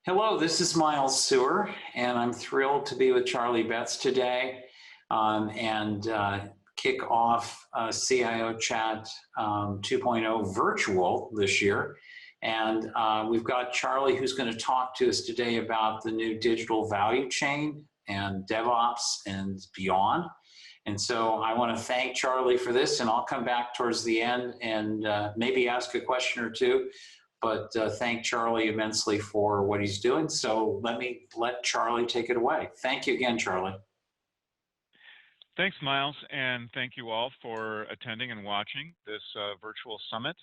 Hello, this is Miles Sewer, and I'm thrilled to be with Charlie Betz today and kick off CIO Chat 2.0 virtual this year. And we've got Charlie who's going to talk to us today about the new digital value chain and DevOps and beyond. And so I want to thank Charlie for this, and I'll come back towards the end and maybe ask a question or two. But thank Charlie immensely for what he's doing. So let Charlie take it away. Thank you again, Charlie. Thanks, Miles, and thank you all for attending and watching this virtual summit.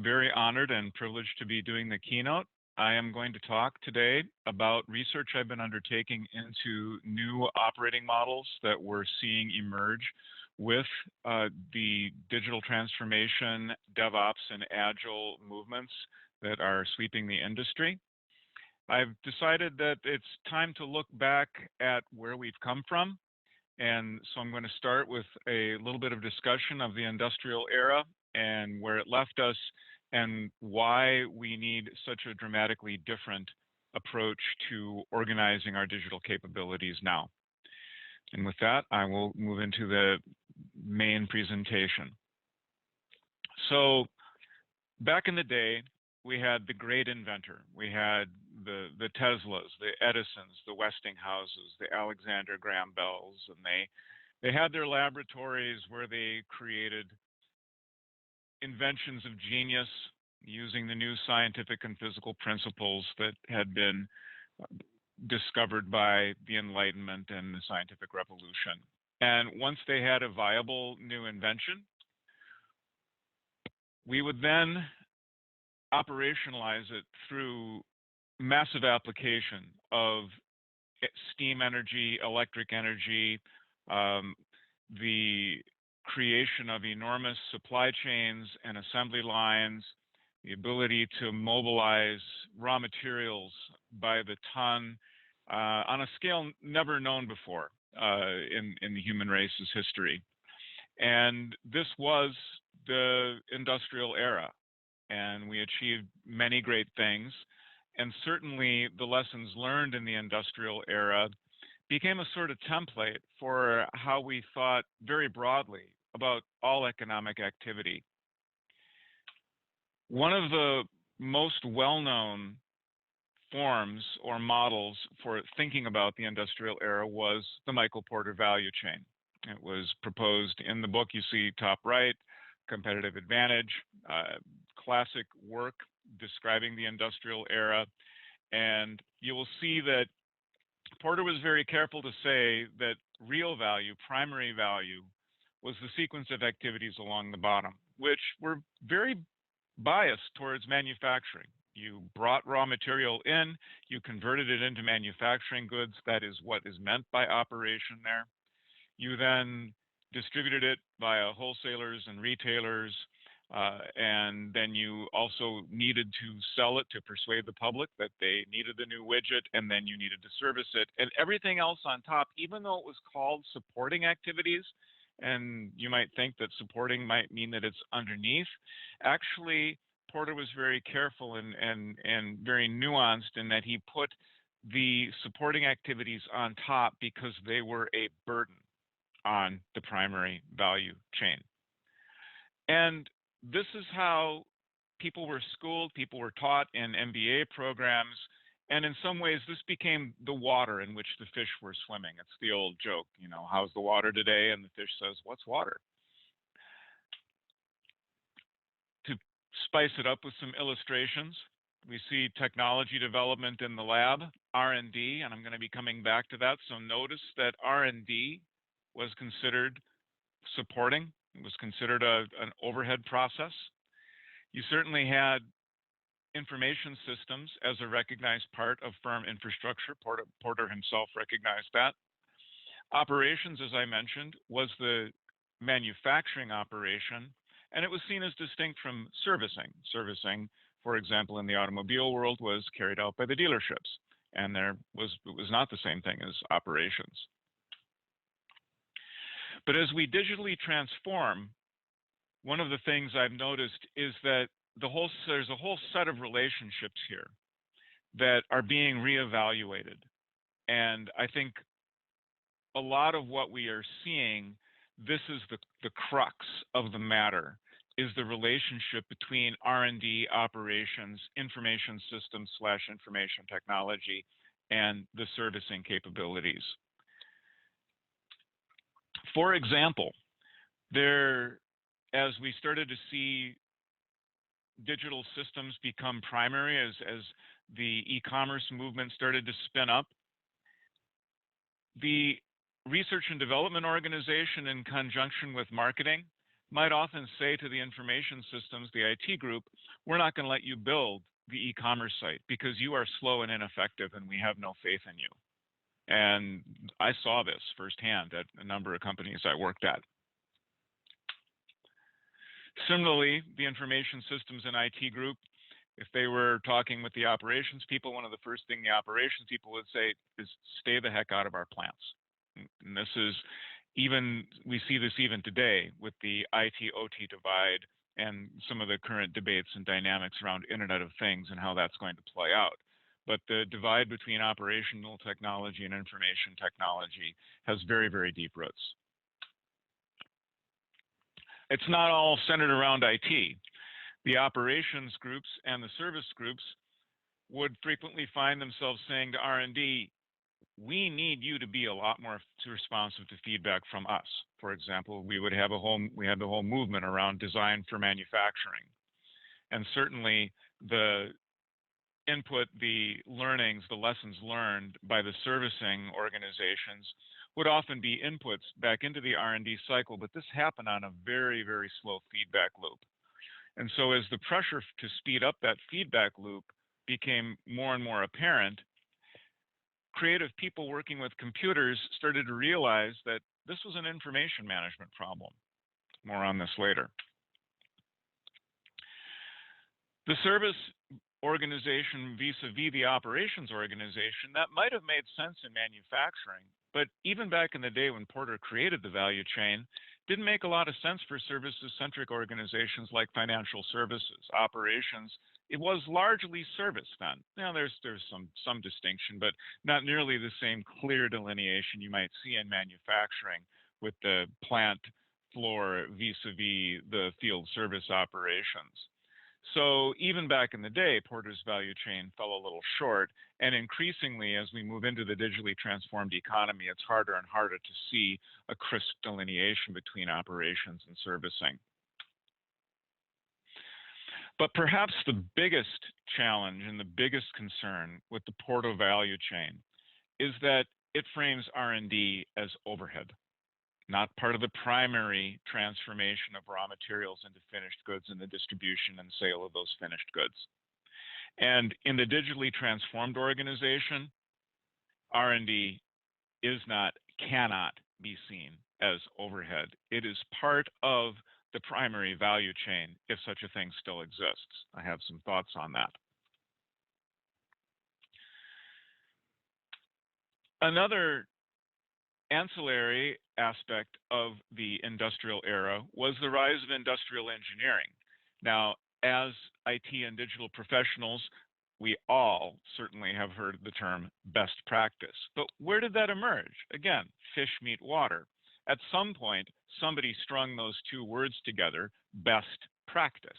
Very honored and privileged to be doing the keynote. I am going to talk today about research I've been undertaking into new operating models that we're seeing emerge with the digital transformation, DevOps, and agile movements that are sweeping the industry. I've decided that it's time to look back at where we've come from. And so I'm going to start with a little bit of discussion of the industrial era and where it left us and why we need such a dramatically different approach to organizing our digital capabilities now. And with that, I will move into the main presentation. So back in the day, we had the great inventor. We had the Teslas, the Edisons, the Westinghouses, the Alexander Graham Bells, and they had their laboratories where they created inventions of genius using the new scientific and physical principles that had been discovered by the Enlightenment and the scientific revolution. And once they had a viable new invention, we would then operationalize it through massive application of steam energy, electric energy, the creation of enormous supply chains and assembly lines, the ability to mobilize raw materials by the ton on a scale never known before in the human race's history. And this was the industrial era, and we achieved many great things. And certainly the lessons learned in the industrial era became a sort of template for how we thought very broadly about all economic activity. One of the most well-known forms or models for thinking about the industrial era was the Michael Porter value chain. It was proposed in the book you see top right, Competitive Advantage, classic work describing the industrial era. And you will see that Porter was very careful to say that real value, primary value, was the sequence of activities along the bottom, which were very biased towards manufacturing. You brought raw material in, you converted it into manufacturing goods. That is what is meant by operation there. You then distributed it via wholesalers and retailers, and then you also needed to sell it to persuade the public that they needed the new widget, and then you needed to service it. And everything else on top, even though it was called supporting activities, and you might think that supporting might mean that it's underneath, actually, Porter was very careful and very nuanced in that he put the supporting activities on top because they were a burden on the primary value chain. And this is how people were schooled, people were taught in MBA programs, and in some ways this became the water in which the fish were swimming. It's the old joke, you know, how's the water today? And the fish says, what's water? To spice it up with some illustrations, we see technology development in the lab, R&D, and I'm going to be coming back to that. So notice that R&D was considered supporting. It was considered an overhead process. You certainly had information systems as a recognized part of firm infrastructure. Porter himself recognized that. Operations, as I mentioned, was the manufacturing operation, and it was seen as distinct from servicing. Servicing, for example, in the automobile world was carried out by the dealerships, and it was not the same thing as operations. But as we digitally transform, one of the things I've noticed is that there's a whole set of relationships here that are being reevaluated. And I think a lot of what we are seeing, this is the crux of the matter, is the relationship between R&D, operations, information systems / information technology, and the servicing capabilities. For example, as we started to see digital systems become primary, as the e-commerce movement started to spin up, the research and development organization in conjunction with marketing might often say to the information systems, the IT group, we're not going to let you build the e-commerce site because you are slow and ineffective and we have no faith in you. And I saw this firsthand at a number of companies I worked at. Similarly, the information systems and IT group, if they were talking with the operations people, one of the first things the operations people would say is stay the heck out of our plants. And this is we see this even today with the IT-OT divide and some of the current debates and dynamics around Internet of Things and how that's going to play out. But the divide between operational technology and information technology has very, very deep roots. It's not all centered around IT. The operations groups and the service groups would frequently find themselves saying to R&D, we need you to be a lot more responsive to feedback from us. For example, we had the whole movement around design for manufacturing. And certainly the input, the learnings, the lessons learned by the servicing organizations would often be inputs back into the R&D cycle, but this happened on a very, very slow feedback loop. And so as the pressure to speed up that feedback loop became more and more apparent, creative people working with computers started to realize that this was an information management problem. More on this later. The service organization vis-a-vis the operations organization, that might have made sense in manufacturing, but even back in the day when Porter created the value chain, didn't make a lot of sense for services-centric organizations like financial services. Operations, it was largely service then. Now there's some distinction, but not nearly the same clear delineation you might see in manufacturing with the plant floor vis-a-vis the field service operations. So even back in the day, Porter's value chain fell a little short, and increasingly as we move into the digitally transformed economy, it's harder and harder to see a crisp delineation between operations and servicing. But perhaps the biggest challenge and the biggest concern with the Porter value chain is that it frames R&D as overhead, not part of the primary transformation of raw materials into finished goods and the distribution and sale of those finished goods. And in the digitally transformed organization, R&D cannot be seen as overhead. It is part of the primary value chain, if such a thing still exists. I have some thoughts on that. Another ancillary aspect of the industrial era was the rise of industrial engineering. Now, as IT and digital professionals, we all certainly have heard the term best practice. But where did that emerge? Again, fish meet water. At some point, somebody strung those two words together, best practice.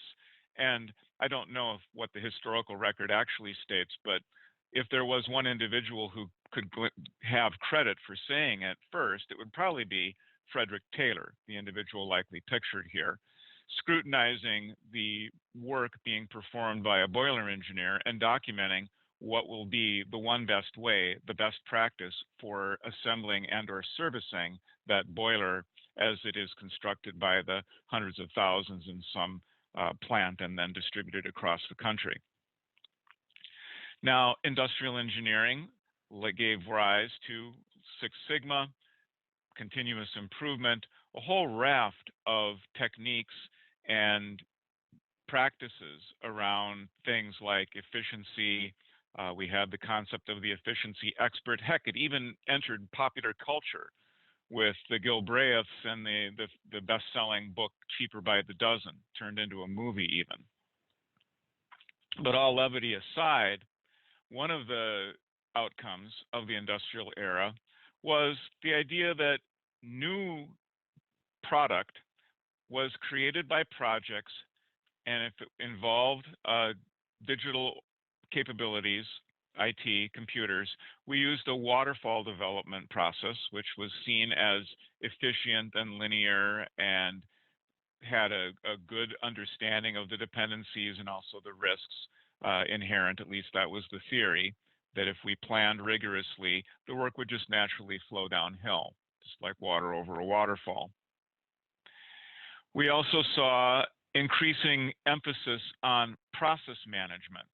And I don't know what the historical record actually states, but if there was one individual who could have credit for saying it first, it would probably be Frederick Taylor, the individual likely pictured here, scrutinizing the work being performed by a boiler engineer and documenting what will be the one best way, the best practice for assembling and or servicing that boiler as it is constructed by the hundreds of thousands in some plant and then distributed across the country. Now, industrial engineering gave rise to Six Sigma, continuous improvement, a whole raft of techniques and practices around things like efficiency. We had the concept of the efficiency expert. Heck, it even entered popular culture with the Gilbreths and the best-selling book Cheaper by the Dozen, turned into a movie even. But all levity aside, one of the outcomes of the industrial era was the idea that new product was created by projects, and if it involved digital capabilities, IT, computers, we used a waterfall development process, which was seen as efficient and linear and had a good understanding of the dependencies and also the risks inherent. At least that was the theory, that if we planned rigorously, the work would just naturally flow downhill, just like water over a waterfall. We also saw increasing emphasis on process management.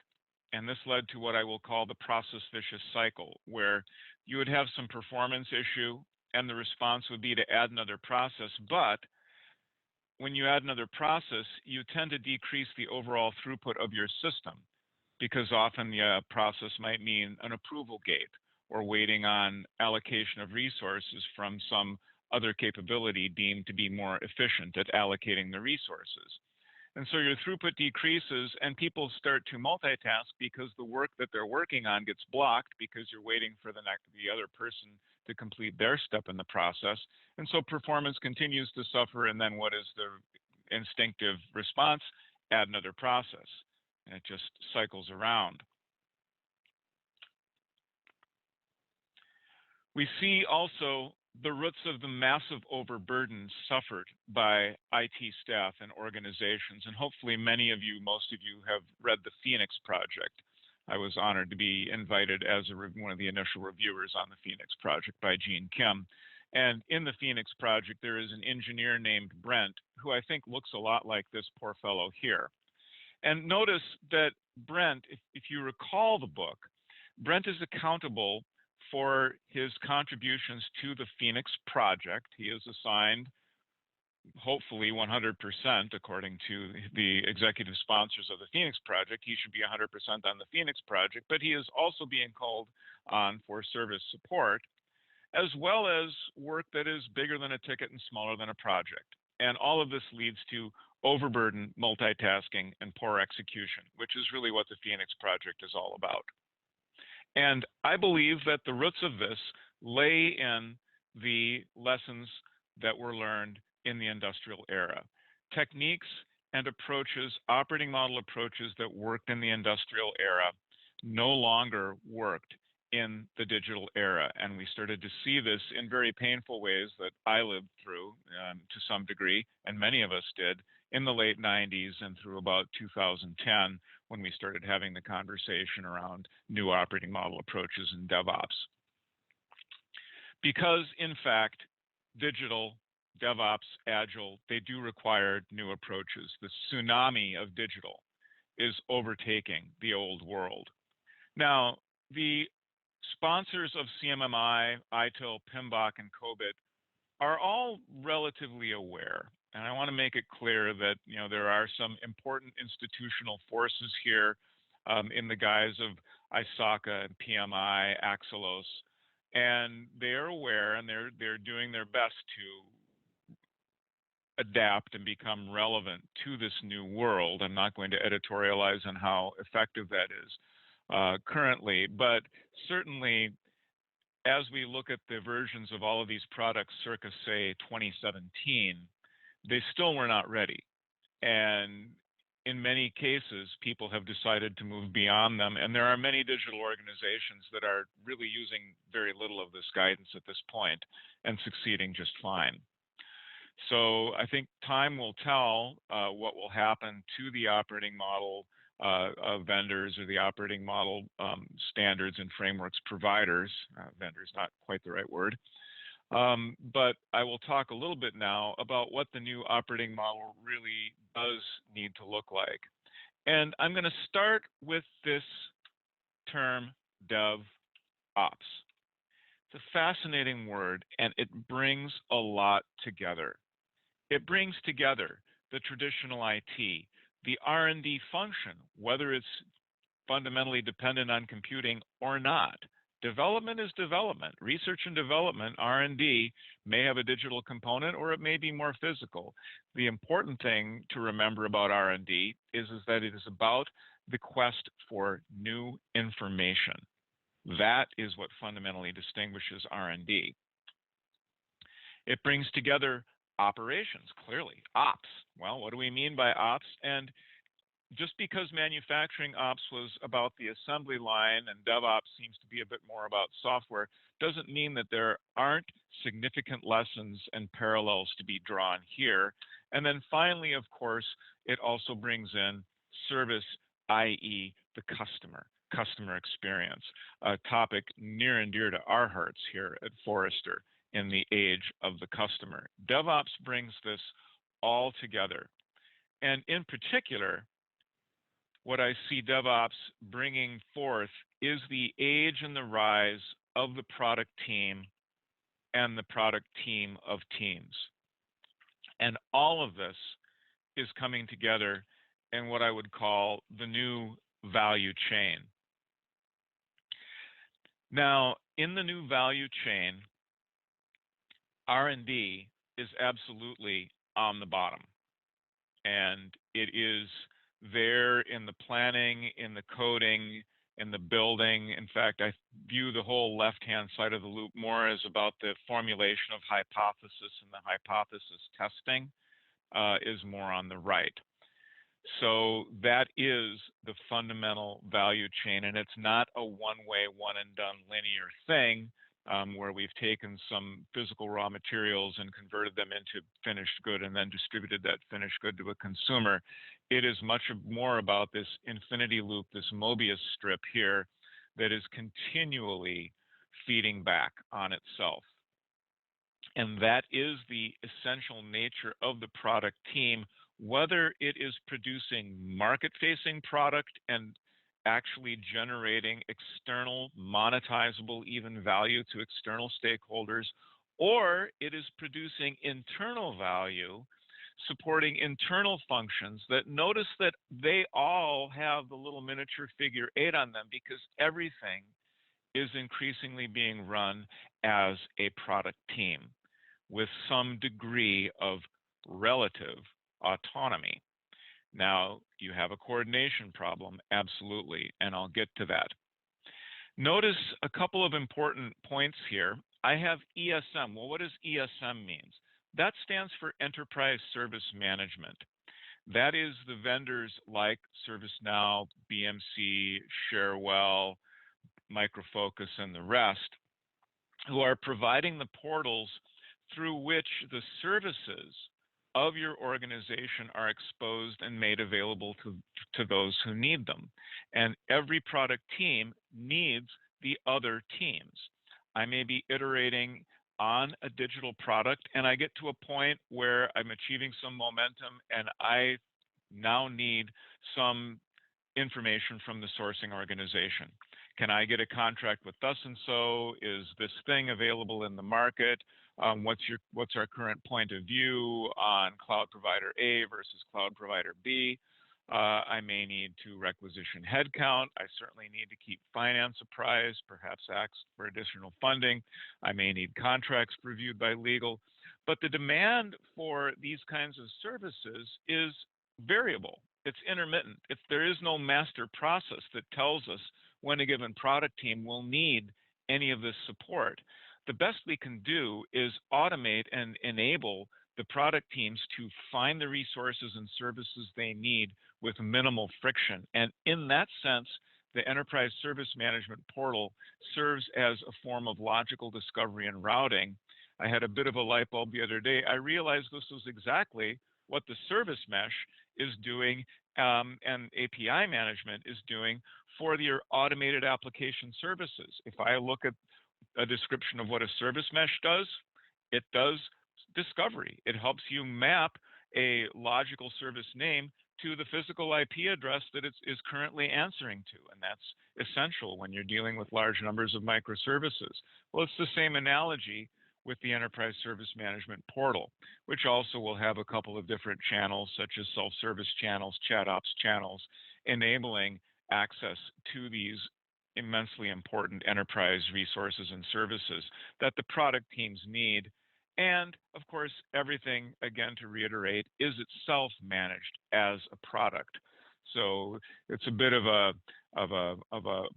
And this led to what I will call the process vicious cycle, where you would have some performance issue and the response would be to add another process. But when you add another process, you tend to decrease the overall throughput of your system, because often the process might mean an approval gate or waiting on allocation of resources from some other capability deemed to be more efficient at allocating the resources. And so your throughput decreases and people start to multitask because the work that they're working on gets blocked because you're waiting for the other person to complete their step in the process. And so performance continues to suffer. And then what is the instinctive response? Add another process. And it just cycles around. We see also the roots of the massive overburden suffered by IT staff and organizations. And hopefully many of you, most of you, have read the Phoenix Project. I was honored to be invited as one of the initial reviewers on the Phoenix Project by Gene Kim. And in the Phoenix Project, there is an engineer named Brent, who I think looks a lot like this poor fellow here. And notice that Brent, if you recall the book, Brent is accountable for his contributions to the Phoenix Project. He is assigned, hopefully 100%, according to the executive sponsors of the Phoenix Project. He should be 100% on the Phoenix Project, but he is also being called on for service support, as well as work that is bigger than a ticket and smaller than a project. And all of this leads to overburden, multitasking, and poor execution, which is really what the Phoenix Project is all about. And I believe that the roots of this lay in the lessons that were learned in the industrial era. Techniques and approaches, operating model approaches that worked in the industrial era no longer worked in the digital era. And we started to see this in very painful ways that I lived through to some degree, and many of us did, in the late 90s and through about 2010, when we started having the conversation around new operating model approaches in DevOps. Because, in fact, digital, DevOps, agile, they do require new approaches. The tsunami of digital is overtaking the old world. Now, the sponsors of CMMI, ITIL, PMBOK, and COBIT are all relatively aware. And I want to make it clear that there are some important institutional forces here in the guise of ISACA and PMI, Axelos, and they're aware and they're doing their best to adapt and become relevant to this new world. I'm not going to editorialize on how effective that is currently, but certainly as we look at the versions of all of these products circa, say, 2017, they still were not ready. And in many cases, people have decided to move beyond them. And there are many digital organizations that are really using very little of this guidance at this point and succeeding just fine. So I think time will tell what will happen to the operating model of vendors, or the operating model standards and frameworks providers. Vendors, not quite the right word. But I will talk a little bit now about what the new operating model really does need to look like. And I'm going to start with this term, DevOps. It's a fascinating word, and it brings a lot together. It brings together the traditional IT, the R&D function, whether it's fundamentally dependent on computing or not, Development is development. Research and development, R&D, may have a digital component or it may be more physical. The important thing to remember about R&D is that it is about the quest for new information. That is what fundamentally distinguishes R&D. It brings together operations, clearly. Ops. Well, what do we mean by ops? And just because manufacturing ops was about the assembly line and DevOps seems to be a bit more about software, doesn't mean that there aren't significant lessons and parallels to be drawn here. And then finally, of course, it also brings in service, i.e. the customer experience, a topic near and dear to our hearts here at Forrester in the age of the customer. DevOps brings this all together. And in particular, what I see DevOps bringing forth is the age and the rise of the product team and the product team of teams. And all of this is coming together in what I would call the new value chain. Now, in the new value chain, R&D is absolutely on the bottom. And it is there in the planning, in the coding, in the building. In fact, I view the whole left-hand side of the loop more as about the formulation of hypothesis, and the hypothesis testing is more on the right. So that is the fundamental value chain, and it's not a one-way, one-and-done linear thing where we've taken some physical raw materials and converted them into finished good and then distributed that finished good to a consumer. It is much more about this infinity loop, this Mobius strip here, that is continually feeding back on itself. And that is the essential nature of the product team, whether it is producing market-facing product and actually generating external, monetizable even value to external stakeholders, or it is producing internal value, supporting internal functions that notice that they all have the little miniature figure 8 on them because everything is increasingly being run as a product team with some degree of relative autonomy. Now, you have a coordination problem, absolutely, and I'll get to that. Notice a couple of important points here. I have ESM. Well, what does ESM mean? That stands for Enterprise Service Management. That is the vendors like ServiceNow, BMC, Sharewell, Micro Focus, and the rest who are providing the portals through which the services of your organization are exposed and made available to those who need them. And every product team needs the other teams. I may be iterating on a digital product and I get to a point where I'm achieving some momentum and I now need some information from the sourcing organization. Can I get a contract with thus and so? Is this thing available in the market? What's our current point of view on cloud provider A versus cloud provider B? I may need to requisition headcount. I certainly need to keep finance apprised, perhaps ask for additional funding. I may need contracts reviewed by legal. But the demand for these kinds of services is variable. It's intermittent. There is no master process that tells us when a given product team will need any of this support. The best we can do is automate and enable the product teams to find the resources and services they need with minimal friction. And in that sense, the Enterprise Service Management portal serves as a form of logical discovery and routing. I had a bit of a light bulb the other day. I realized this was exactly what the service mesh is doing and API management is doing for your automated application services. If I look at a description of what a service mesh does, it does discovery. It helps you map a logical service name to the physical IP address that it is currently answering to. And that's essential when you're dealing with large numbers of microservices. Well, it's the same analogy with the Enterprise Service Management portal, which also will have a couple of different channels, such as self-service channels, chat ops channels, enabling access to these immensely important enterprise resources and services that the product teams need. And of course, everything, again, to reiterate, is itself managed as a product. So it's a bit of a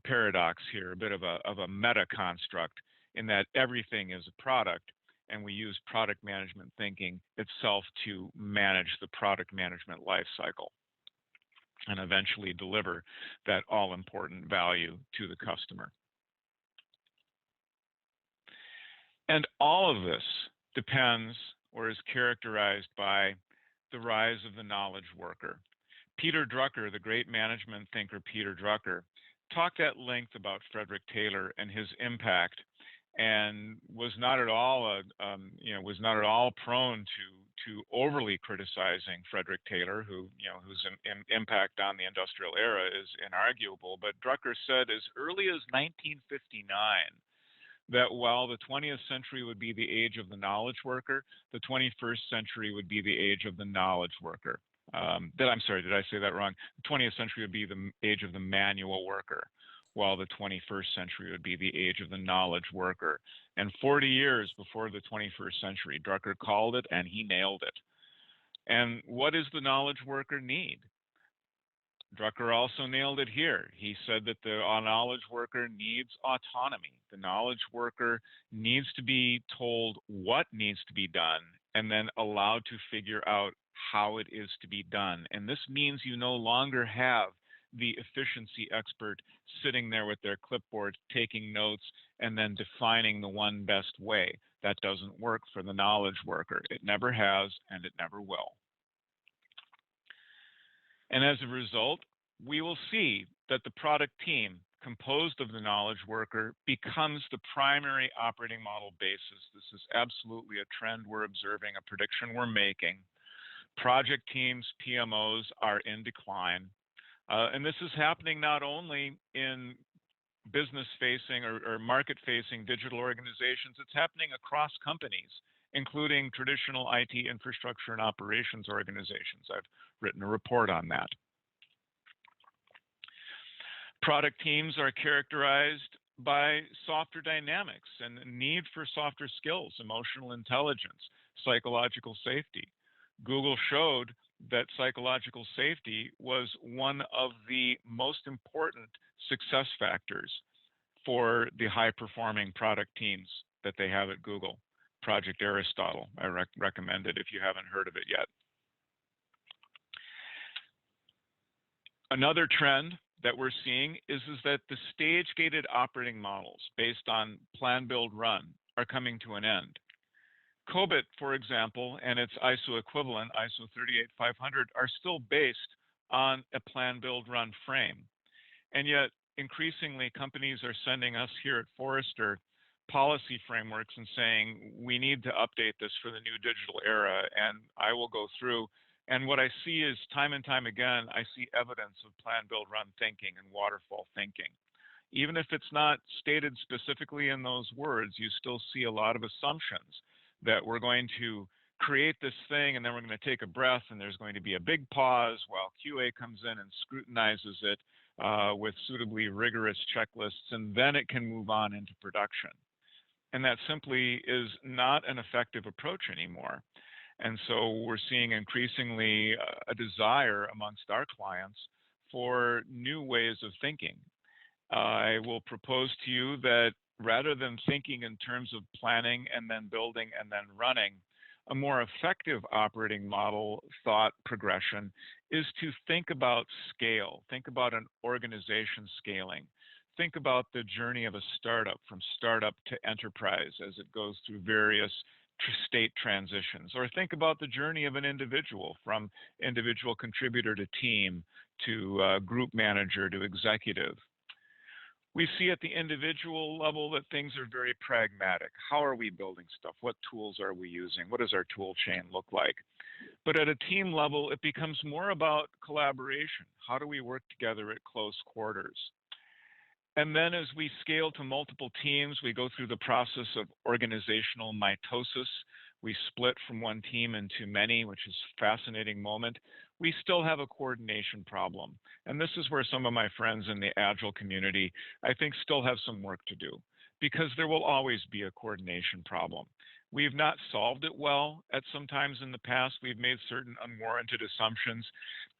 paradox here, a bit of a meta construct in that everything is a product, and we use product management thinking itself to manage the product management lifecycle and eventually deliver that all-important value to the customer. And all of this depends or is characterized by the rise of the knowledge worker. Peter Drucker, the great management thinker Peter Drucker, talked at length about Frederick Taylor and his impact, and was not at all prone to overly criticizing Frederick Taylor, whose impact on the industrial era is inarguable. But Drucker said as early as 1959 that while the 20th century would be the age of the knowledge worker, the 21st century would be the age of the knowledge worker. I'm sorry, did I say that wrong? The 20th century would be the age of the manual worker, while the 21st century would be the age of the knowledge worker. And 40 years before the 21st century, Drucker called it and he nailed it. And what does the knowledge worker need? Drucker also nailed it here. He said that the knowledge worker needs autonomy. The knowledge worker needs to be told what needs to be done and then allowed to figure out how it is to be done. And this means you no longer have the efficiency expert sitting there with their clipboard taking notes and then defining the one best way. That doesn't work for the knowledge worker. It never has, and it never will. And as a result, we will see that the product team composed of the knowledge worker becomes the primary operating model basis. This is absolutely a trend we're observing, a prediction we're making. Project teams, PMOs, are in decline. And this is happening not only in business-facing or market-facing digital organizations, it's happening across companies, including traditional IT infrastructure and operations organizations. I've written a report on that. Product teams are characterized by softer dynamics and need for softer skills, emotional intelligence, psychological safety. Google showed that psychological safety was one of the most important success factors for the high-performing product teams that they have at Google. Project Aristotle, I recommend it if you haven't heard of it yet. Another trend that we're seeing is that the stage-gated operating models based on plan, build, run are coming to an end. COBIT, for example, and its ISO equivalent, ISO 38500, are still based on a plan, build, run frame. And yet, increasingly, companies are sending us here at Forrester policy frameworks and saying, we need to update this for the new digital era. And I will go through. And what I see is time and time again, I see evidence of plan, build, run thinking and waterfall thinking. Even if it's not stated specifically in those words, you still see a lot of assumptions that we're going to create this thing and then we're going to take a breath and there's going to be a big pause while QA comes in and scrutinizes it with suitably rigorous checklists, and then it can move on into production. And that simply is not an effective approach anymore. And so we're seeing increasingly a desire amongst our clients for new ways of thinking. I will propose to you that rather than thinking in terms of planning and then building and then running, a more effective operating model thought progression is to think about scale, think about an organization scaling, think about the journey of a startup from startup to enterprise as it goes through various state transitions, or think about the journey of an individual from individual contributor to team to group manager to executive. We see at the individual level that things are very pragmatic. How are we building stuff? What tools are we using? What does our tool chain look like? But at a team level, it becomes more about collaboration. How do we work together at close quarters? And then as we scale to multiple teams, we go through the process of organizational mitosis, We split from one team into many, which is a fascinating moment. We still have a coordination problem. And this is where some of my friends in the agile community, I think, still have some work to do, because there will always be a coordination problem. We've not solved it well at some times in the past. We've made certain unwarranted assumptions,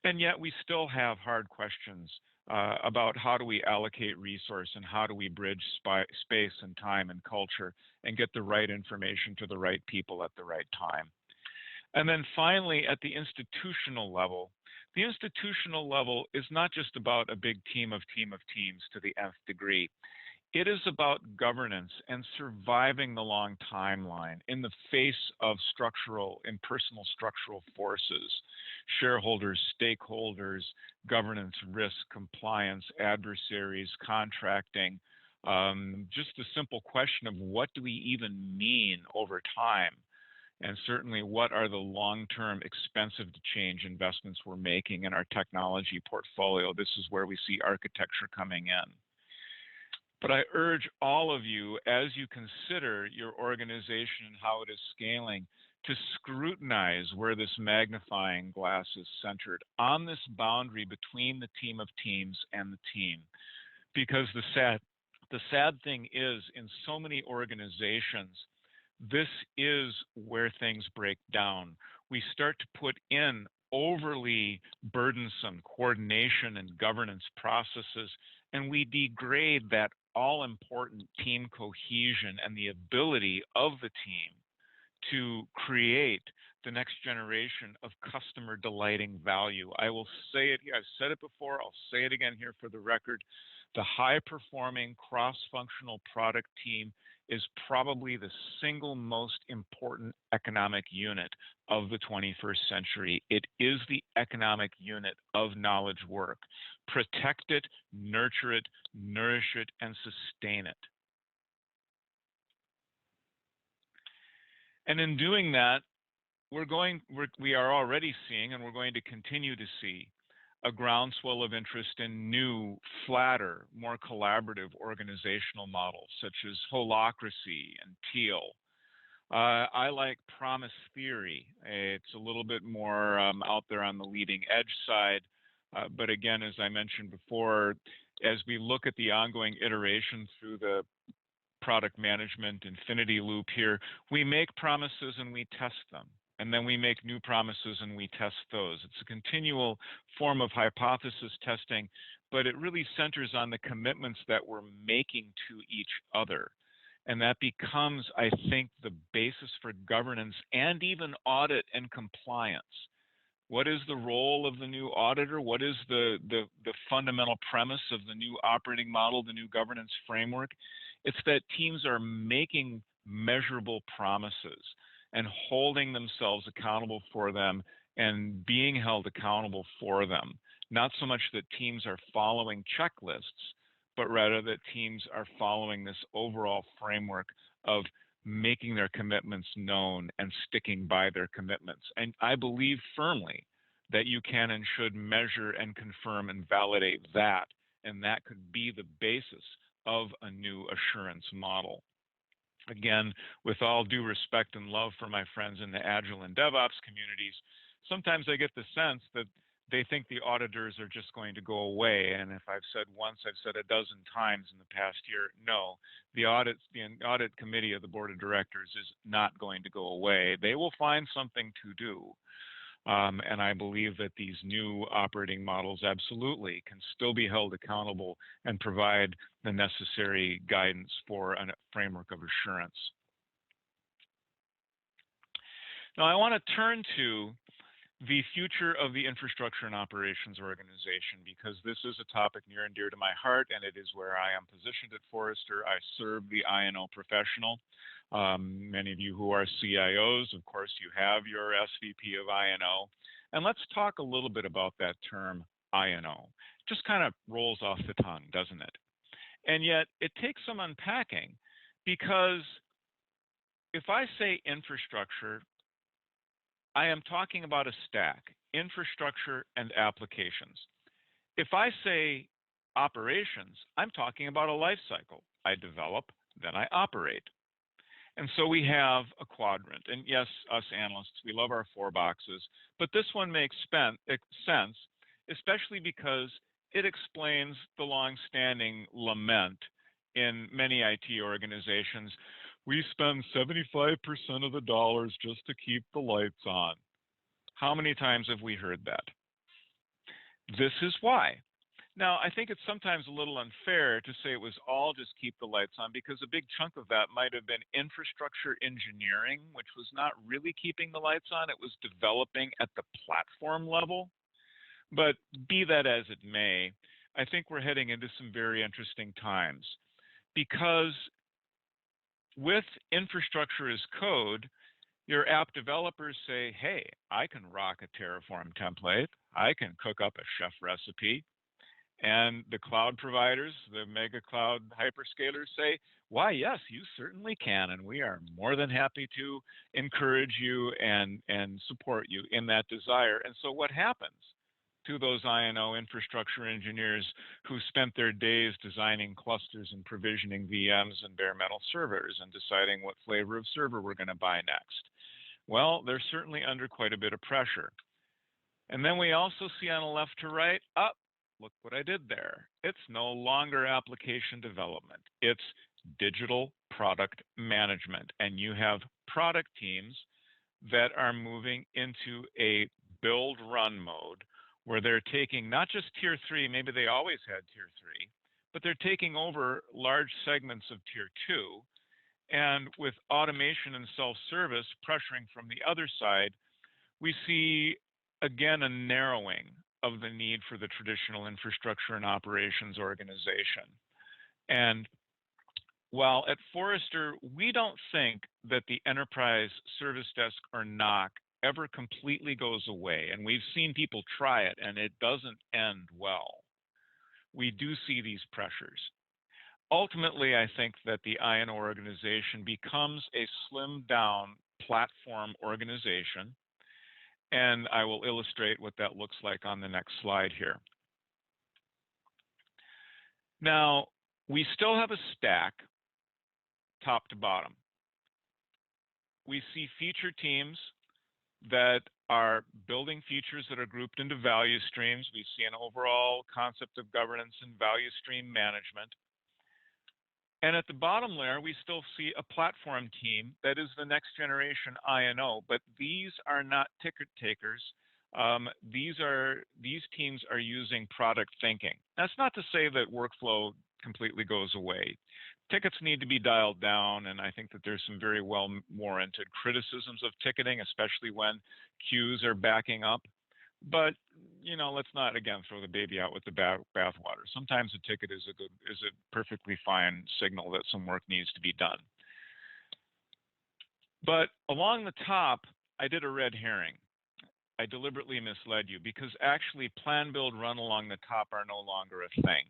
and yet we still have hard questions about how do we allocate resource and how do we bridge space and time and culture and get the right information to the right people at the right time. And then finally, at the institutional level is not just about a big team of teams to the nth degree. It is about governance and surviving the long timeline in the face of structural, impersonal structural forces, shareholders, stakeholders, governance, risk, compliance, adversaries, contracting. Just the simple question of what do we even mean over time? And certainly, what are the long-term expensive to change investments we're making in our technology portfolio? This is where we see architecture coming in. But I urge all of you, as you consider your organization and how it is scaling, to scrutinize where this magnifying glass is centered on this boundary between the team of teams and the team. Because the sad thing is, in so many organizations, this is where things break down. We start to put in overly burdensome coordination and governance processes, and we degrade that all-important team cohesion and the ability of the team to create the next generation of customer delighting value. I will say it here, I've said it before, I'll say it again here for the record. The high-performing cross-functional product team is probably the single most important economic unit of the 21st century. It is the economic unit of knowledge work. Protect it, nurture it, nourish it, and sustain it. And in doing that, we are already seeing, and we're going to continue to see, a groundswell of interest in new, flatter, more collaborative organizational models, such as holacracy and teal. I like promise theory. It's a little bit more out there on the leading edge side. But again, as I mentioned before, as we look at the ongoing iteration through the product management infinity loop here, we make promises and we test them. And then we make new promises and we test those. It's a continual form of hypothesis testing, but it really centers on the commitments that we're making to each other. And that becomes, I think, the basis for governance and even audit and compliance. What is the role of the new auditor? What is the fundamental premise of the new operating model, the new governance framework? It's that teams are making measurable promises and holding themselves accountable for them and being held accountable for them. Not so much that teams are following checklists, but rather that teams are following this overall framework of making their commitments known and sticking by their commitments. And I believe firmly that you can and should measure and confirm and validate that, and that could be the basis of a new assurance model. Again, with all due respect and love for my friends in the Agile and DevOps communities, sometimes I get the sense that they think the auditors are just going to go away. And if I've said once, I've said a dozen times in the past year, no, the audit committee of the board of directors is not going to go away. They will find something to do. And I believe that these new operating models absolutely can still be held accountable and provide the necessary guidance for a framework of assurance. Now, I want to turn to the future of the infrastructure and operations organization, because this is a topic near and dear to my heart, and it is where I am positioned at Forrester. I serve the I&O professional. Many of you who are CIOs, of course, you have your SVP of I&O. And let's talk a little bit about that term I&O. Just kind of rolls off the tongue, doesn't it? And yet it takes some unpacking, because if I say infrastructure, I am talking about a stack, infrastructure and applications. If I say operations, I'm talking about a life cycle. I develop, then I operate. And so we have a quadrant. And yes, us analysts, we love our 4 boxes, but this one makes sense, especially because it explains the long-standing lament in many IT organizations. We spend 75% of the dollars just to keep the lights on. How many times have we heard that? This is why. Now, I think it's sometimes a little unfair to say it was all just keep the lights on, because a big chunk of that might have been infrastructure engineering, which was not really keeping the lights on. It was developing at the platform level. But be that as it may, I think we're heading into some very interesting times, because with infrastructure as code, your app developers say, hey, I can rock a Terraform template. I can cook up a chef recipe. And the cloud providers, the mega cloud hyperscalers say, why, yes, you certainly can. And we are more than happy to encourage you and support you in that desire. And so what happens to those I&O infrastructure engineers who spent their days designing clusters and provisioning VMs and bare metal servers and deciding what flavor of server we're going to buy next? Well, they're certainly under quite a bit of pressure. And then we also see on the left to right, look what I did there. It's no longer application development. It's digital product management. And you have product teams that are moving into a build run mode where they're taking not just tier 3, maybe they always had tier 3, but they're taking over large segments of tier 2. And with automation and self-service pressuring from the other side, we see, again, a narrowing of the need for the traditional infrastructure and operations organization. And while at Forrester, we don't think that the enterprise service desk or NOC ever completely goes away, and we've seen people try it and it doesn't end well, we do see these pressures. Ultimately, I think that the I&O organization becomes a slimmed down platform organization. And I will illustrate what that looks like on the next slide here. Now, we still have a stack top to bottom. We see feature teams that are building features that are grouped into value streams. We see an overall concept of governance and value stream management. And at the bottom layer, we still see a platform team that is the next generation I&O, but these are not ticket takers. These teams are using product thinking. That's not to say that workflow completely goes away. Tickets need to be dialed down, and I think that there's some very well-warranted criticisms of ticketing, especially when queues are backing up. But let's not again throw the baby out with the bathwater. Sometimes a ticket is a perfectly fine signal that some work needs to be done. But along the top, I did a red herring. I deliberately misled you, because actually plan, build, run along the top are no longer a thing.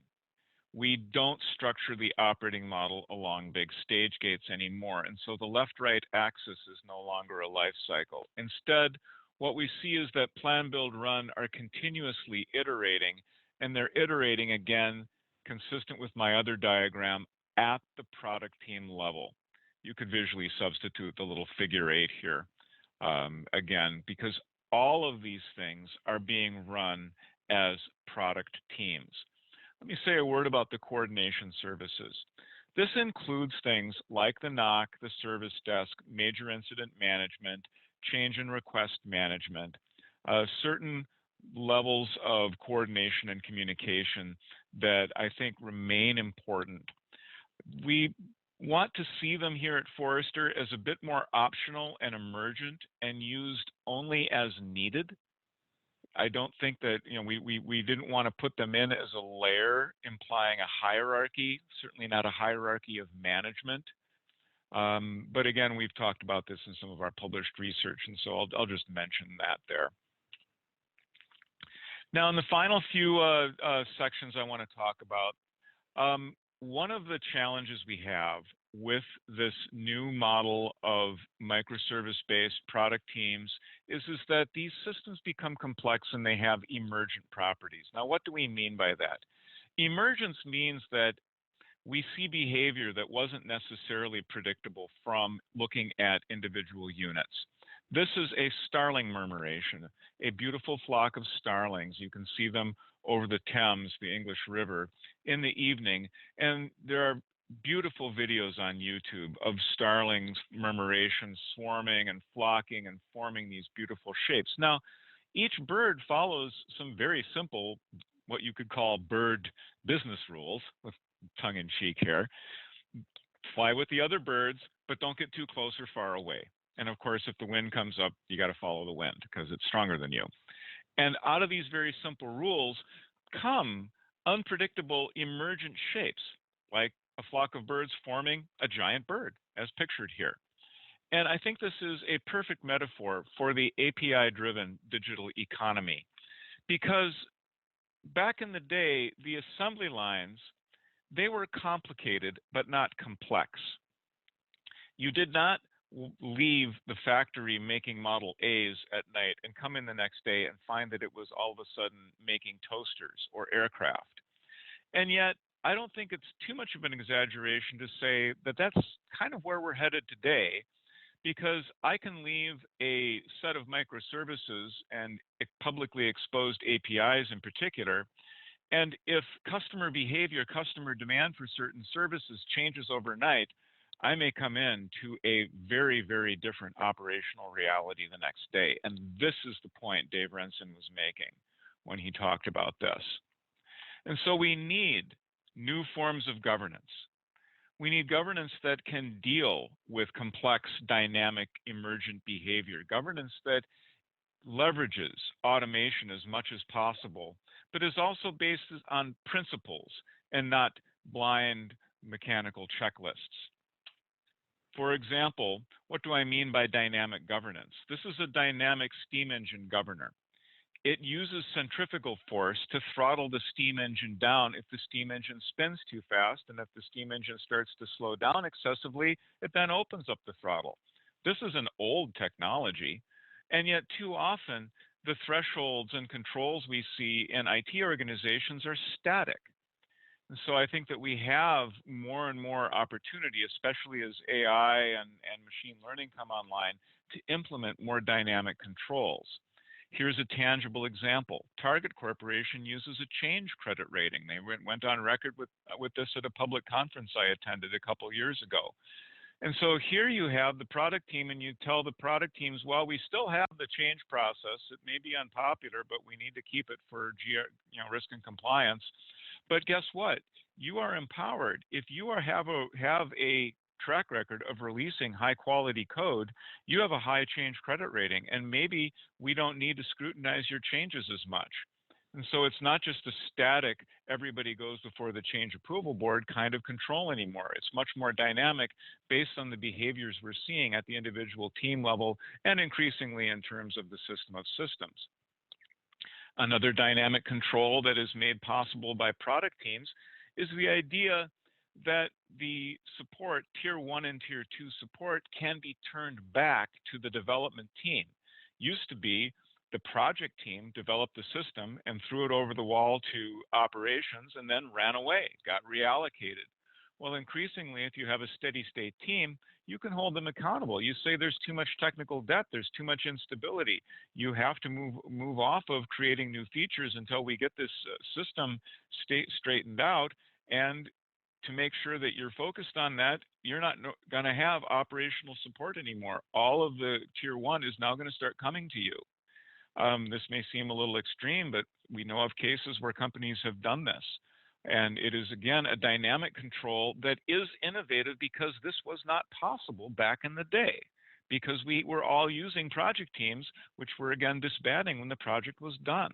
We don't structure the operating model along big stage gates anymore, and so the left-right axis is no longer a life cycle. Instead, what we see is that plan, build, run are continuously iterating, and they're iterating, again, consistent with my other diagram, at the product team level. You could visually substitute the little figure 8 here, again, because all of these things are being run as product teams. Let me say a word about the coordination services. This includes things like the NOC, the service desk, major incident management, change and request management, certain levels of coordination and communication that I think remain important. We want to see them here at Forrester as a bit more optional and emergent and used only as needed. I don't think that, we didn't want to put them in as a layer implying a hierarchy, certainly not a hierarchy of management. But again, we've talked about this in some of our published research, and so I'll just mention that there. Now, in the final few sections I want to talk about, one of the challenges we have with this new model of microservice-based product teams is that these systems become complex and they have emergent properties. Now, what do we mean by that? Emergence means that we see behavior that wasn't necessarily predictable from looking at individual units. This is a starling murmuration, a beautiful flock of starlings. You can see them over the Thames, the English River, in the evening, and there are beautiful videos on YouTube of starlings murmurations swarming and flocking and forming these beautiful shapes. Now, each bird follows some very simple, what you could call bird business rules, with tongue-in-cheek here. Fly with the other birds, but don't get too close or far away. And of course, if the wind comes up, you got to follow the wind because it's stronger than you. And out of these very simple rules come unpredictable emergent shapes, like a flock of birds forming a giant bird, as pictured here. And I think this is a perfect metaphor for the API-driven digital economy, because back in the day, the assembly lines, they were complicated but not complex. You did not leave the factory making Model A's at night and come in the next day and find that it was all of a sudden making toasters or aircraft. And yet, I don't think it's too much of an exaggeration to say that that's kind of where we're headed today, because I can leave a set of microservices and publicly exposed APIs in particular, and if customer behavior, customer demand for certain services changes overnight, I may come in to a very, very different operational reality the next day. And this is the point Dave Renson was making when he talked about this. And so we need new forms of governance. We need governance that can deal with complex, dynamic, emergent behavior, governance that leverages automation as much as possible, but is also based on principles and not blind mechanical checklists. For example, what do I mean by dynamic governance? This is a dynamic steam engine governor. It uses centrifugal force to throttle the steam engine down if the steam engine spins too fast, and if the steam engine starts to slow down excessively, it then opens up the throttle. This is an old technology, and yet too often the thresholds and controls we see in IT organizations are static. And so I think that we have more and more opportunity, especially as AI and machine learning come online, to implement more dynamic controls. Here's a tangible example. Target Corporation uses a change credit rating. They went on record with this at a public conference I attended a couple years ago. And so here you have the product team, and you tell the product teams, well, we still have the change process. It may be unpopular, but we need to keep it for risk and compliance. But guess what? You are empowered. If you have a track record of releasing high quality code, you have a high change credit rating, and maybe we don't need to scrutinize your changes as much. And so it's not just a static, everybody goes before the change approval board kind of control anymore. It's much more dynamic based on the behaviors we're seeing at the individual team level and increasingly in terms of the system of systems. Another dynamic control that is made possible by product teams is the idea that the support, tier 1 and tier 2 support, can be turned back to the development team. Used to be the project team developed the system and threw it over the wall to operations and then ran away, got reallocated. Well, increasingly, if you have a steady state team, you can hold them accountable. You say there's too much technical debt, there's too much instability. You have to move off of creating new features until we get this system straightened out. And to make sure that you're focused on that, you're not going to have operational support anymore. All of the tier 1 is now going to start coming to you. This may seem a little extreme, but we know of cases where companies have done this. And it is, again, a dynamic control that is innovative because this was not possible back in the day, because we were all using project teams, which were, again, disbanding when the project was done.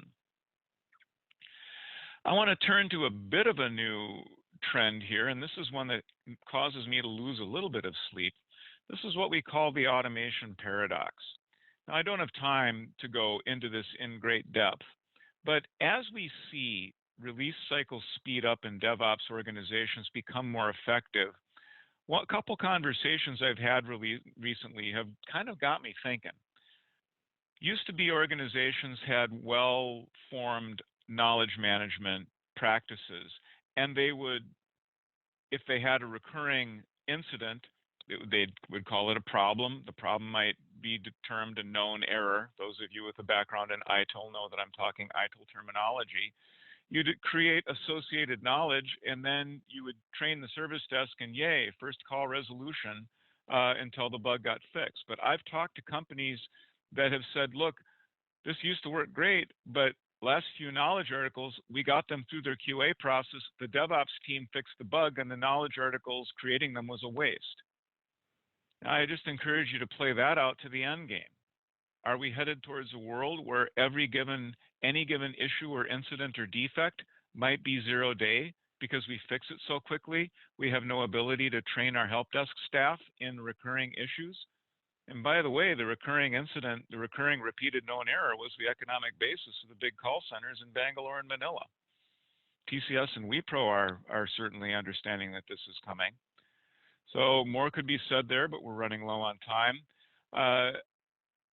I want to turn to a bit of a new trend here, and this is one that causes me to lose a little bit of sleep. This is what we call the automation paradox. Now, I don't have time to go into this in great depth, but as we see release cycles speed up and DevOps organizations become more effective, a couple conversations I've had recently have kind of got me thinking. Used to be organizations had well-formed knowledge management practices, and they would if they had a recurring incident, they would call it a problem. The problem might be termed a known error. Those of you with a background in ITIL know that I'm talking ITIL terminology. You'd create associated knowledge, and then you would train the service desk, and yay, first call resolution until the bug got fixed. But I've talked to companies that have said, look, this used to work great, but last few knowledge articles, we got them through their QA process. The DevOps team fixed the bug, and the knowledge articles creating them was a waste. Now, I just encourage you to play that out to the end game. Are we headed towards a world where any given issue or incident or defect might be 0 day because we fix it so quickly we have no ability to train our help desk staff in recurring issues? And by the way, the recurring incident, the recurring repeated known error was the economic basis of the big call centers in Bangalore and Manila. TCS and Wipro are certainly understanding that this is coming. So more could be said there, but we're running low on time.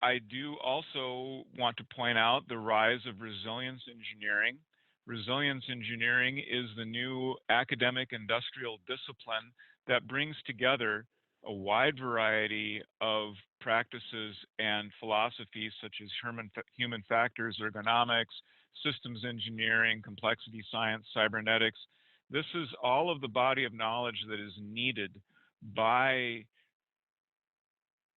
I do also want to point out the rise of resilience engineering. Resilience engineering is the new academic industrial discipline that brings together a wide variety of practices and philosophies such as human factors, ergonomics, systems engineering, complexity science, cybernetics. This is all of the body of knowledge that is needed by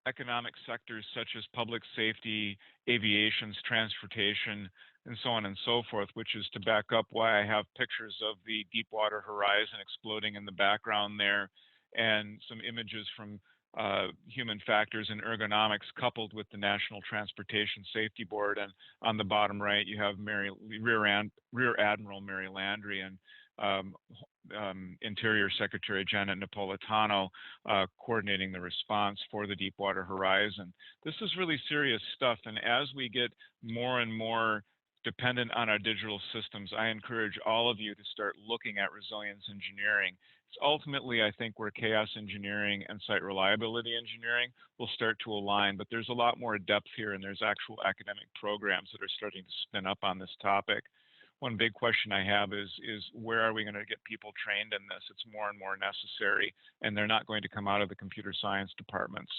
economic sectors such as public safety, aviation, transportation, and so on and so forth, which is to back up why I have pictures of the Deepwater Horizon exploding in the background there, and some images from human factors and ergonomics coupled with the National Transportation Safety Board. And on the bottom right, you have Rear Admiral Mary Landry and Interior Secretary Janet Napolitano coordinating the response for the Deepwater Horizon. This is really serious stuff, and as we get more and more dependent on our digital systems, I encourage all of you to start looking at resilience engineering. It's ultimately, I think, where chaos engineering and site reliability engineering will start to align, but there's a lot more depth here, and there's actual academic programs that are starting to spin up on this topic. One big question I have is where are we going to get people trained in this? It's more and more necessary, and they're not going to come out of the computer science departments.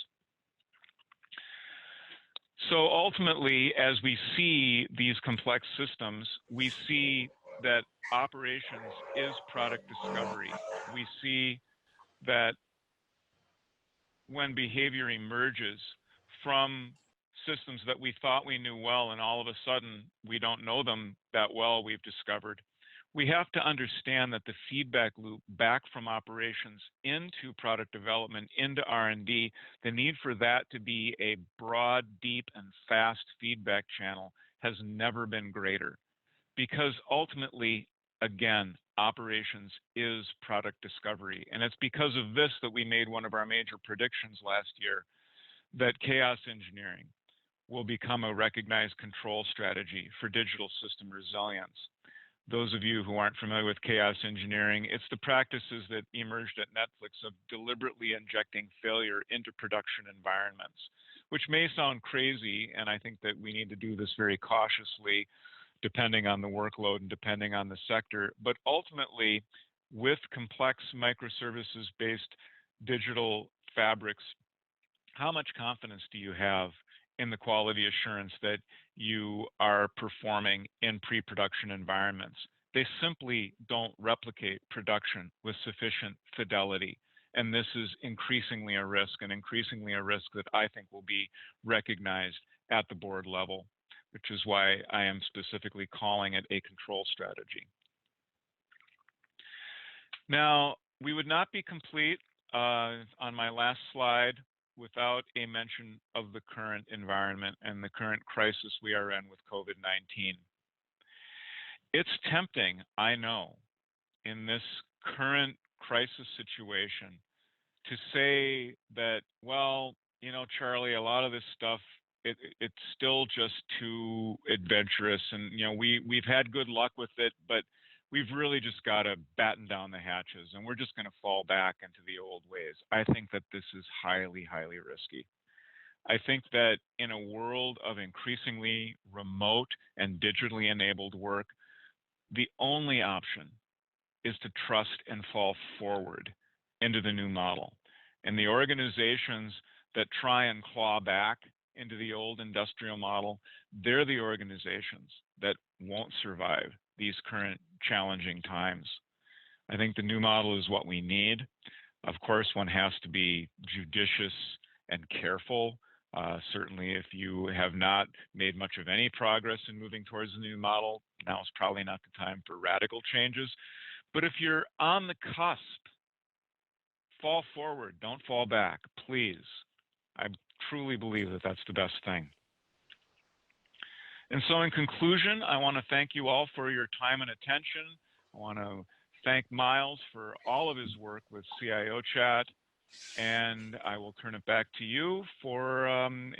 So ultimately, as we see these complex systems, we see that operations is product discovery. We see that when behavior emerges from systems that we thought we knew well, and all of a sudden we don't know them that well, we've discovered, we have to understand that the feedback loop back from operations into product development, into R&D, the need for that to be a broad, deep, and fast feedback channel has never been greater. Because ultimately, again, operations is product discovery. And it's because of this that we made one of our major predictions last year, that chaos engineering will become a recognized control strategy for digital system resilience. Those of you who aren't familiar with chaos engineering, it's the practices that emerged at Netflix of deliberately injecting failure into production environments, which may sound crazy, and I think that we need to do this very cautiously, depending on the workload and depending on the sector. But ultimately, with complex microservices-based digital fabrics, how much confidence do you have in the quality assurance that you are performing in pre-production environments? They simply don't replicate production with sufficient fidelity. And this is increasingly a risk, and increasingly a risk that I think will be recognized at the board level, which is why I am specifically calling it a control strategy. Now, we would not be complete on my last slide without a mention of the current environment and the current crisis we are in with COVID-19. It's tempting, I know, in this current crisis situation to say that, well, you know, Charlie, a lot of this stuff, it's still just too adventurous, and you know, we've had good luck with it, but we've really just got to batten down the hatches, and we're just going to fall back into the old ways. I think that this is highly, highly risky. I think that in a world of increasingly remote and digitally enabled work, the only option is to trust and fall forward into the new model. And the organizations that try and claw back into the old industrial model, they're the organizations that won't survive these current challenging times. I think the new model is what we need. Of course, one has to be judicious and careful. Certainly, if you have not made much of any progress in moving towards the new model, now is probably not the time for radical changes. But if you're on the cusp, fall forward, don't fall back, please. I truly believe that that's the best thing. And so in conclusion, I want to thank you all for your time and attention. I want to thank Miles for all of his work with CIO Chat, and I will turn it back to you for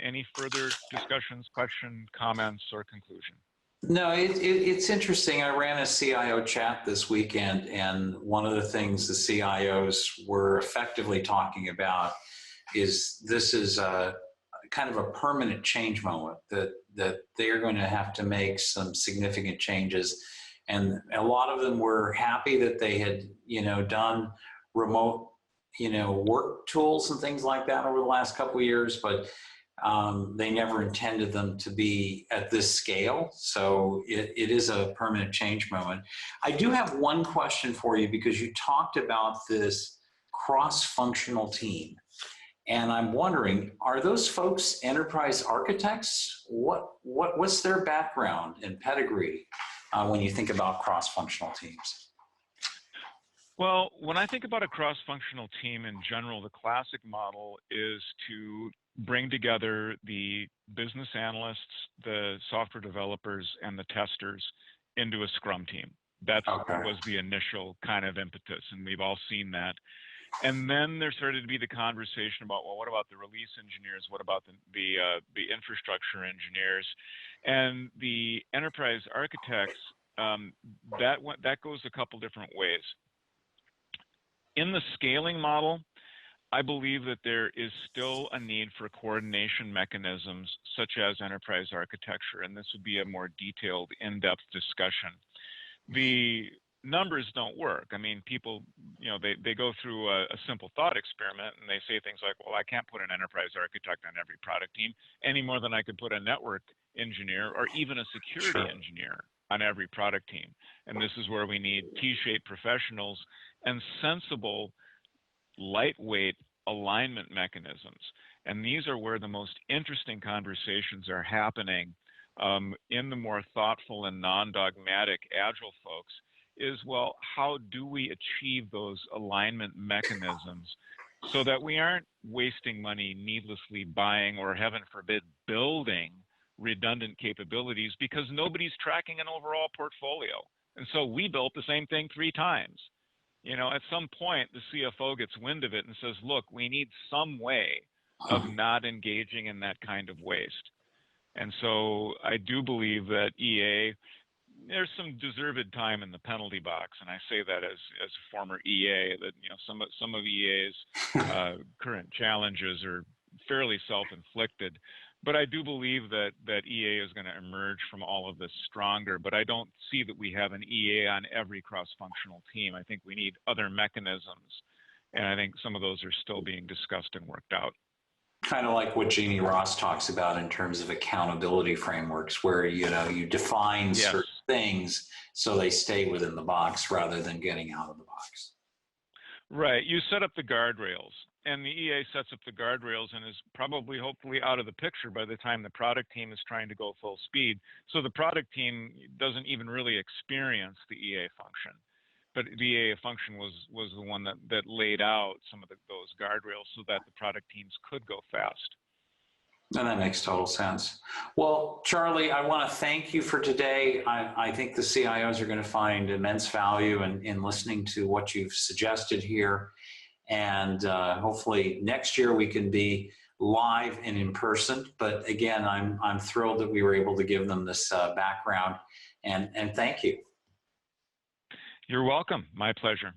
any further discussions, questions, comments, or conclusion. No, it's interesting. I ran a CIO chat this weekend, and one of the things the CIOs were effectively talking about is this is a kind of a permanent change moment, that they're going to have to make some significant changes. And a lot of them were happy that they had, done remote, work tools and things like that over the last couple of years, but they never intended them to be at this scale. So it is a permanent change moment. I do have one question for you, because you talked about this cross-functional team. And I'm wondering, are those folks enterprise architects? What's their background and pedigree when you think about cross-functional teams? Well, when I think about a cross-functional team in general, the classic model is to bring together the business analysts, the software developers, and the testers into a Scrum team. That was the initial kind of impetus, and we've all seen that. And then there started to be the conversation about, well, what about the release engineers? What about the infrastructure engineers? And the enterprise architects, that goes a couple different ways. In the scaling model, I believe that there is still a need for coordination mechanisms such as enterprise architecture, and this would be a more detailed, in-depth discussion. The numbers don't work. I mean, people, they go through a simple thought experiment, and they say things like, well, I can't put an enterprise architect on every product team any more than I could put a network engineer or even a security engineer on every product team. And this is where we need T-shaped professionals and sensible, lightweight alignment mechanisms. And these are where the most interesting conversations are happening in the more thoughtful and non-dogmatic agile folks is, well, how do we achieve those alignment mechanisms so that we aren't wasting money needlessly buying or, heaven forbid, building redundant capabilities because nobody's tracking an overall portfolio. And so we built the same thing 3 times. At some point, the CFO gets wind of it and says, look, we need some way of not engaging in that kind of waste. And so I do believe that EA, there's some deserved time in the penalty box. And I say that as a former EA, that some of EA's current challenges are fairly self-inflicted. But I do believe that EA is going to emerge from all of this stronger. But I don't see that we have an EA on every cross-functional team. I think we need other mechanisms. And I think some of those are still being discussed and worked out. Kind of like what Jeannie Ross talks about in terms of accountability frameworks, where you define certain things so they stay within the box rather than getting out of the box. Right. You set up the guardrails, and the EA sets up the guardrails and is probably, hopefully, out of the picture by the time the product team is trying to go full speed. So the product team doesn't even really experience the EA function. But the EA function was the one that laid out some of those guardrails so that the product teams could go fast. And that makes total sense. Well, Charlie, I want to thank you for today. I think the CIOs are going to find immense value in listening to what you've suggested here. And hopefully next year we can be live and in person. But again, I'm thrilled that we were able to give them this background. And thank you. You're welcome. My pleasure.